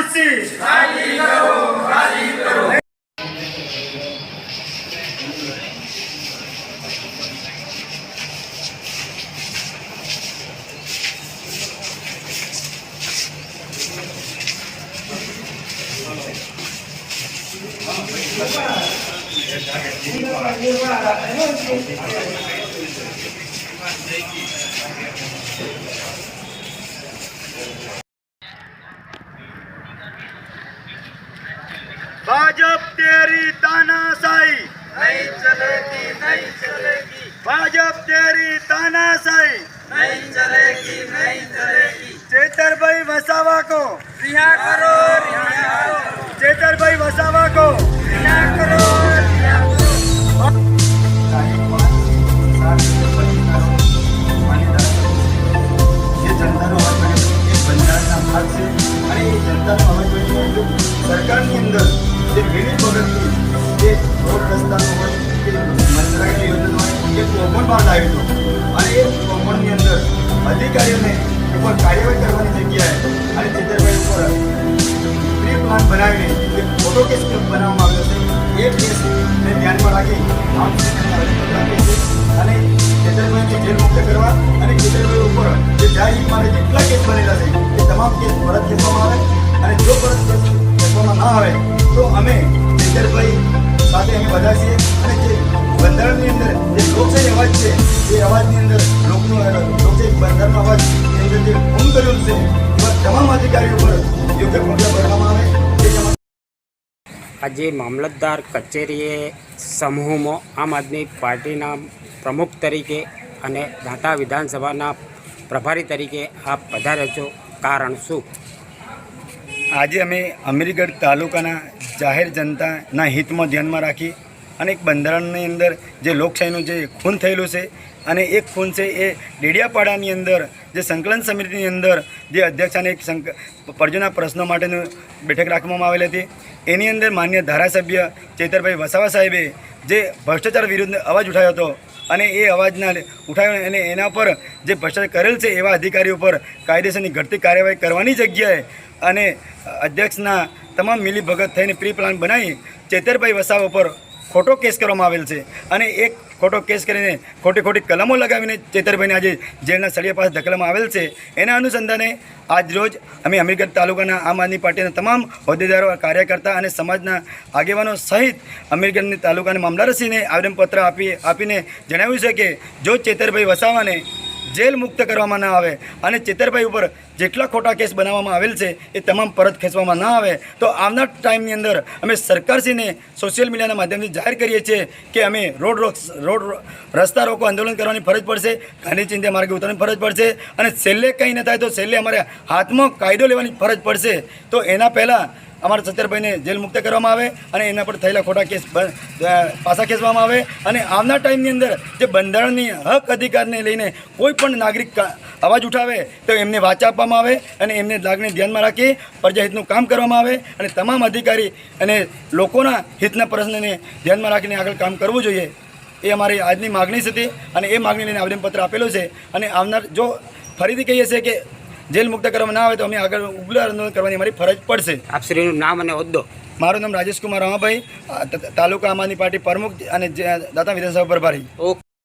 फांसी खाली करो, खाली करो। भाजप तेरी तानाशाही नहीं चलेगी, नहीं चलेगी, भाजप तेरी तानाशाही नहीं चलेगी, नहीं चलेगी। चेतरभाई वसावा को रिहा करो, रिहा करो, चेतरभाई वसावा को रिहा करो, रिहा करो। સરકારની અંદર જે વિવિધ પગથિયું જે રોડ રસ્તાનો હોય કે મંત્રાલયની યોજના હોય એ કોમન બહાર આવ્યો હતો અને એ કોમનની અંદર અધિકારીઓને ઉપર કાર્યવાહી કરવાની જગ્યાએ અને ચેતરભાઈ ઉપર પ્રી પ્લાન બનાવીને જે ફોટો કેસ બનાવવામાં આવ્યો છે એ કેસને ધ્યાનમાં રાખી અને ચેતરભાઈને જેલ મુક્ત કરવા અને ચેતરભાઈ ઉપર જે જાહેર મારે જેટલા કેસ બનેલા છે એ તમામ કેસ પરત ખેંચવામાં આવે અને જો પરત ખેંચવામાં ના આવે તો અમે ચેતરભાઈ સાથે અમે બધા છીએ અને જે બંધારણની અંદર જે લોકશાહી અવાજ છે એ અવાજની અંદર લોકનો લોકશાહી બંધારણનો અવાજની અંદર જે ભંગ કર્યો છે એવા તમામ અધિકારીઓ પર યોગ્ય પગલાં ભરવામાં આવે તે આજે મામલતદાર કચેરીએ સમૂહમાં આમ આદમી પાર્ટીના પ્રમુખ તરીકે અને દાંતા વિધાનસભાના પ્રભારી તરીકે આપ પધાર્યા છો, કારણ શું? આજે અમે અમીરગઢ તાલુકાના જાહેર જનતાના હિતમાં ધ્યાનમાં રાખી અને એક બંધારણની અંદર જે લોકશાહીનું જે ખૂન થયેલું છે અને એક ખૂન છે એ ડેડિયાપાડાની અંદર જે સંકલન સમિતિની અંદર જે અધ્યક્ષ અને એક પ્રજાના પ્રશ્નો માટેની બેઠક રાખવામાં આવેલી હતી એની અંદર માન્ય ધારાસભ્ય ચેતરભાઈ વસાવા સાહેબે જે ભ્રષ્ટાચાર વિરુદ્ધ અવાજ ઉઠાવ્યો હતો અને એ અવાજના ઉઠાવ્યો અને એના પર જે ભ્રષ્ટાચાર કરેલ છે એવા અધિકારીઓ પર કાયદેસરની ઘટતી કાર્યવાહી કરવાની જગ્યાએ અને અધ્યક્ષના તમામ મિલીભગત થઈને પ્રી પ્લાન બનાવી ચેતરભાઈ વસાવા પર ખોટો કેસ કરવામાં આવેલ છે અને એક ખોટો કેસ કરીને ખોટી કલમો લગાવીને ચેતરભાઈને આજે જેલના સળિયા પાસે ધકેલવામાં આવેલ છે. એના અનુસંધાને આજરોજ અમે અમીરગઢ તાલુકાના આમ આદમી પાર્ટીના તમામ હોદ્દેદારો, કાર્યકર્તા અને સમાજના આગેવાનો સહિત અમીરગઢની તાલુકાના મામલતદારશ્રીને આવેદનપત્ર આપીને જણાવ્યું છે કે જો ચેતરભાઈ વસાવાને જેલ મુક્ત કરવામાં ના આવે અને ચેતરભાઈ ઉપર જેટલા ખોટા કેસ બનાવવામાં આવેલ છે એ તમામ પરત ખેંચવામાં ના આવે તો આવનાર ટાઈમની અંદર અમે સરકારશ્રીને સોશિયલ મીડિયાના માધ્યમથી જાહેર કરીએ છીએ કે અમે રસ્તા રોકો આંદોલન કરવાની ફરજ પડશે, ગાંધી ચિંધ્યા માર્ગે ઉતરવાની ફરજ પડશે અને છેલ્લે કંઈ ન થાય તો છેલ્લે અમારે હાથમાં કાયદો લેવાની ફરજ પડશે. તો એના પહેલાં અમારા ચેતરભાઈને જેલ મુક્ત કરવામાં આવે અને એના પર થયેલા ખોટા કેસ પાછા ખેંચવામાં આવે અને આવનાર ટાઈમની અંદર જે બંધારણની હક અધિકારને લઈને કોઈ પણ નાગરિક અવાજ ઉઠાવે તો એમને વાચા આપવામાં આવે અને એમને લાગણી ધ્યાનમાં રાખી પ્રજાહિતનું કામ કરવામાં આવે અને તમામ અધિકારી અને લોકોના હિતના પ્રશ્નને ધ્યાનમાં રાખીને આગળ કામ કરવું જોઈએ. એ અમારી આજની માગણી હતી અને એ માગણી લઈને આવેદનપત્ર આપેલું છે અને આવનાર જો ફરીથી કહીએ છીએ કે જેલ મુક્ત કરવામાં ના આવે તો અમે આગળ ઉગ્ર આંદોલન કરવાની અમારી ફરજ પડશે. આપશ્રીનું નામ અને હોદ્દો? મારું નામ રાજેશ કુમાર રમાભાઈ, તાલુકા આમ આદમી પાર્ટી પ્રમુખ અને દાંતા વિધાનસભા પ્રભારી. ઓકે.